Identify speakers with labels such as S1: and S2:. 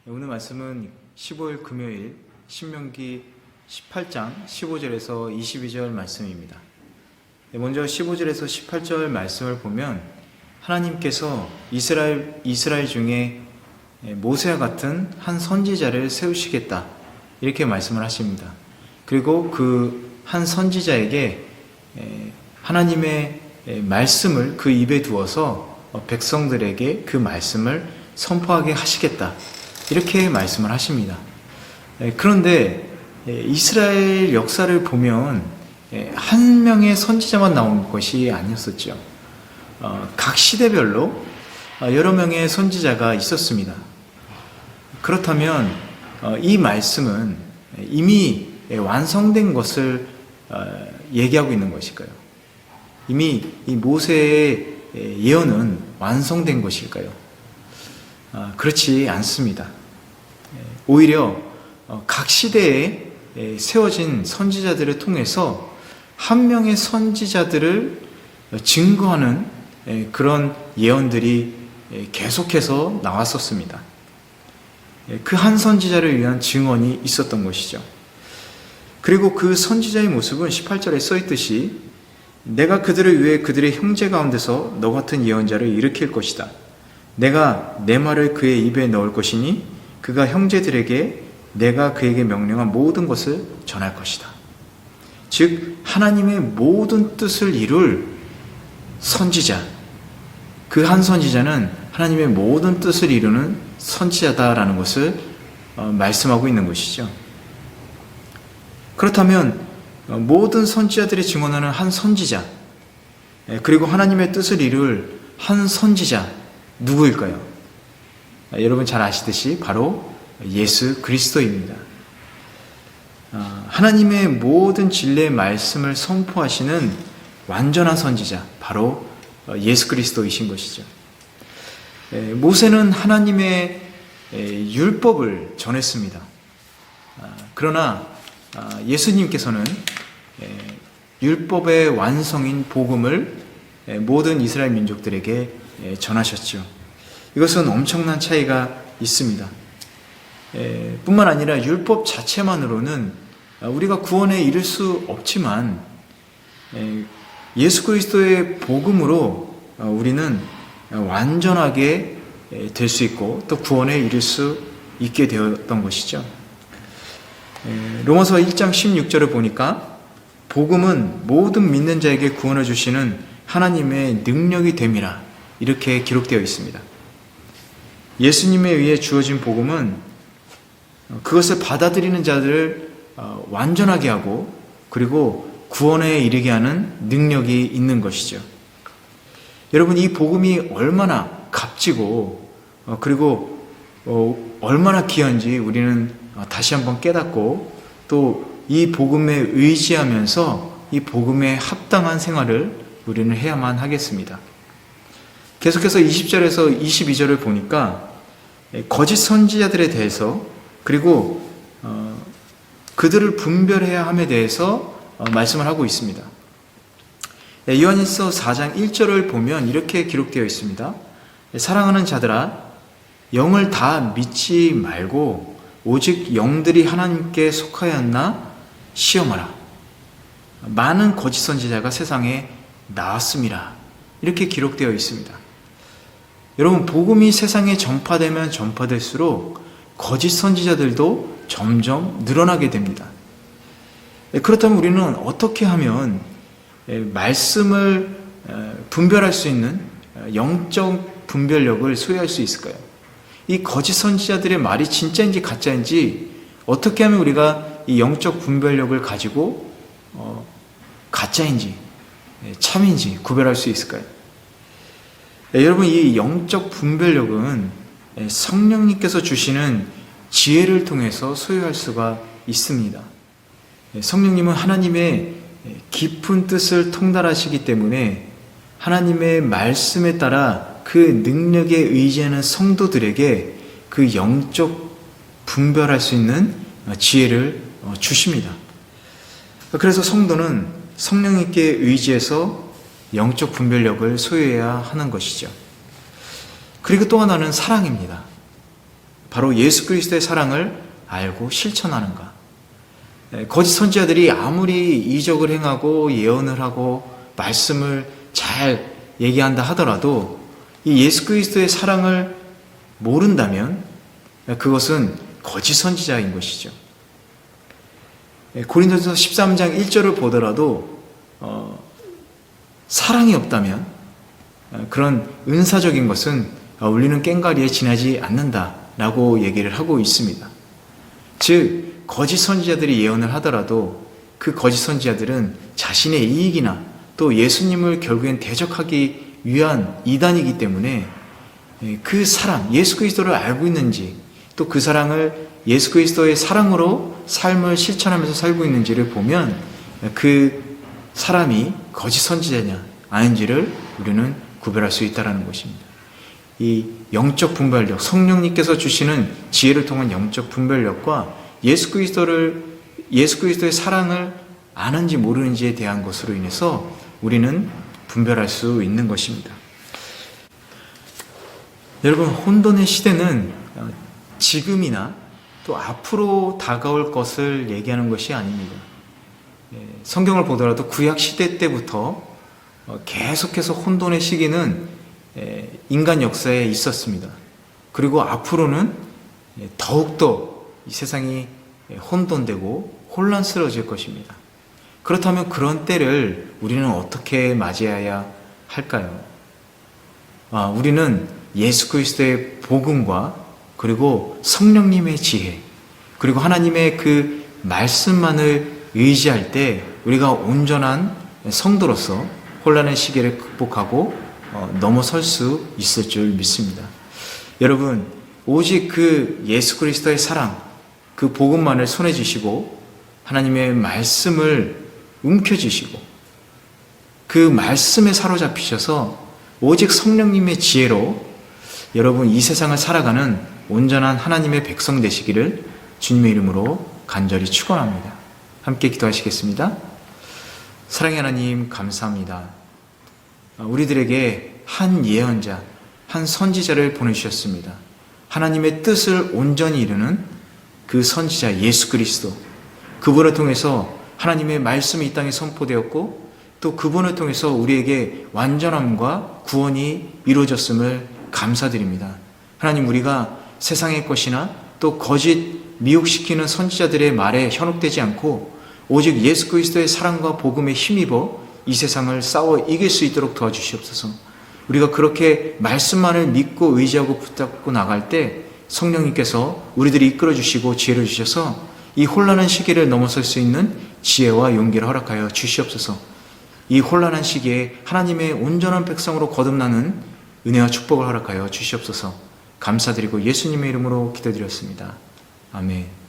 S1: 오늘 말씀은 15일 금요일 신명기 18장 15절에서 22절 말씀입니다. 먼저 15절에서 18절 말씀을 보면 하나님께서 이스라엘 중에 모세와 같은 한 선지자를 세우시겠다 이렇게 말씀을 하십니다. 그리고 그 한 선지자에게 하나님의 말씀을 그 입에 두어서 백성들에게 그 말씀을 선포하게 하시겠다 이렇게 말씀을 하십니다. 그런데 이스라엘 역사를 보면 한 명의 선지자만 나온 것이 아니었었죠. 각 시대별로 여러 명의 선지자가 있었습니다. 그렇다면 이 말씀은 이미 완성된 것을 얘기하고 있는 것일까요? 이미 이 모세의 예언은 완성된 것일까요? 그렇지 않습니다. 오히려 각 시대에 세워진 선지자들을 통해서 한 명의 선지자들을 증거하는 그런 예언들이 계속해서 나왔었습니다. 그 한 선지자를 위한 증언이 있었던 것이죠. 그리고 그 선지자의 모습은 18절에 써있듯이 내가 그들을 위해 그들의 형제 가운데서 너 같은 예언자를 일으킬 것이다. 내가 내 말을 그의 입에 넣을 것이니 그가 형제들에게 내가 그에게 명령한 모든 것을 전할 것이다. 즉 하나님의 모든 뜻을 이룰 선지자, 그 한 선지자는 하나님의 모든 뜻을 이루는 선지자다라는 것을 말씀하고 있는 것이죠. 그렇다면 모든 선지자들이 증언하는 한 선지자, 그리고 하나님의 뜻을 이룰 한 선지자 누구일까요? 여러분 잘 아시듯이 바로 예수 그리스도입니다. 하나님의 모든 진리의 말씀을 선포하시는 완전한 선지자, 바로 예수 그리스도이신 것이죠. 모세는 하나님의 율법을 전했습니다. 그러나 예수님께서는 율법의 완성인 복음을 모든 이스라엘 민족들에게 전하셨죠. 이것은 엄청난 차이가 있습니다. 뿐만 아니라 율법 자체만으로는 우리가 구원에 이를 수 없지만 예수 그리스도의 복음으로 우리는 완전하게 될 수 있고 또 구원에 이를 수 있게 되었던 것이죠. 로마서 1장 16절을 보니까 복음은 모든 믿는 자에게 구원을 주시는 하나님의 능력이 됨이라 이렇게 기록되어 있습니다. 예수님에 의해 주어진 복음은 그것을 받아들이는 자들을 완전하게 하고 그리고 구원에 이르게 하는 능력이 있는 것이죠. 여러분 이 복음이 얼마나 값지고 그리고 얼마나 귀한지 우리는 다시 한번 깨닫고 또 이 복음에 의지하면서 이 복음에 합당한 생활을 우리는 해야만 하겠습니다. 계속해서 20절에서 22절을 보니까 거짓 선지자들에 대해서 그리고 그들을 분별해야 함에 대해서 말씀을 하고 있습니다. 요한일서 4장 1절을 보면 이렇게 기록되어 있습니다. 사랑하는 자들아 영을 다 믿지 말고 오직 영들이 하나님께 속하였나 시험하라. 많은 거짓 선지자가 세상에 나왔습니다. 이렇게 기록되어 있습니다. 여러분 복음이 세상에 전파되면 전파될수록 거짓 선지자들도 점점 늘어나게 됩니다. 그렇다면 우리는 어떻게 하면 말씀을 분별할 수 있는 영적 분별력을 소유할 수 있을까요? 이 거짓 선지자들의 말이 진짜인지 가짜인지 어떻게 하면 우리가 이 영적 분별력을 가지고 가짜인지 참인지 구별할 수 있을까요? 여러분 이 영적 분별력은 성령님께서 주시는 지혜를 통해서 소유할 수가 있습니다. 성령님은 하나님의 깊은 뜻을 통달하시기 때문에 하나님의 말씀에 따라 그 능력에 의지하는 성도들에게 그 영적 분별할 수 있는 지혜를 주십니다. 그래서 성도는 성령님께 의지해서 영적 분별력을 소유해야 하는 것이죠. 그리고 또 하나는 사랑입니다. 바로 예수 그리스도의 사랑을 알고 실천하는가? 거짓 선지자들이 아무리 이적을 행하고 예언을 하고 말씀을 잘 얘기한다 하더라도 이 예수 그리스도의 사랑을 모른다면 그것은 거짓 선지자인 것이죠. 고린도전서 13장 1절을 보더라도 사랑이 없다면 그런 은사적인 것은 울리는 꽹과리에 지나지 않는다라고 얘기를 하고 있습니다. 즉 거짓 선지자들이 예언을 하더라도 그 거짓 선지자들은 자신의 이익이나 또 예수님을 결국엔 대적하기 위한 이단이기 때문에 그 사랑, 예수 그리스도를 알고 있는지 또 그 사랑을 예수 그리스도의 사랑으로 삶을 실천하면서 살고 있는지를 보면 그 사람이 거짓 선지자냐 아닌지를 우리는 구별할 수 있다는 것입니다. 이 영적 분별력, 성령님께서 주시는 지혜를 통한 영적 분별력과 예수 그리스도의 사랑을 아는지 모르는지에 대한 것으로 인해서 우리는 분별할 수 있는 것입니다. 여러분, 혼돈의 시대는 지금이나 또 앞으로 다가올 것을 얘기하는 것이 아닙니다. 성경을 보더라도 구약 시대 때부터 계속해서 혼돈의 시기는 인간 역사에 있었습니다. 그리고 앞으로는 더욱더 이 세상이 혼돈되고 혼란스러워질 것입니다. 그렇다면 그런 때를 우리는 어떻게 맞이해야 할까요? 우리는 예수 그리스도의 복음과 그리고 성령님의 지혜, 그리고 하나님의 그 말씀만을 의지할 때 우리가 온전한 성도로서 혼란의 시기를 극복하고 넘어설 수 있을 줄 믿습니다. 여러분, 오직 그 예수 그리스도의 사랑, 그 복음만을 손에 쥐시고 하나님의 말씀을 움켜쥐시고 그 말씀에 사로잡히셔서 오직 성령님의 지혜로 여러분 이 세상을 살아가는 온전한 하나님의 백성 되시기를 주님의 이름으로 간절히 축원합니다. 함께 기도하시겠습니다. 사랑의 하나님, 감사합니다. 우리들에게 한 예언자, 한 선지자를 보내주셨습니다. 하나님의 뜻을 온전히 이루는 그 선지자 예수 그리스도, 그분을 통해서 하나님의 말씀이 이 땅에 선포되었고 또 그분을 통해서 우리에게 완전함과 구원이 이루어졌음을 감사드립니다. 하나님, 우리가 세상의 것이나 또 거짓 미혹시키는 선지자들의 말에 현혹되지 않고 오직 예수 그리스도의 사랑과 복음에 힘입어 이 세상을 싸워 이길 수 있도록 도와주시옵소서. 우리가 그렇게 말씀만을 믿고 의지하고 붙잡고 나갈 때 성령님께서 우리들이 이끌어 주시고 지혜를 주셔서 이 혼란한 시기를 넘어설 수 있는 지혜와 용기를 허락하여 주시옵소서. 이 혼란한 시기에 하나님의 온전한 백성으로 거듭나는 은혜와 축복을 허락하여 주시옵소서. 감사드리고 예수님의 이름으로 기도드렸습니다. 아멘.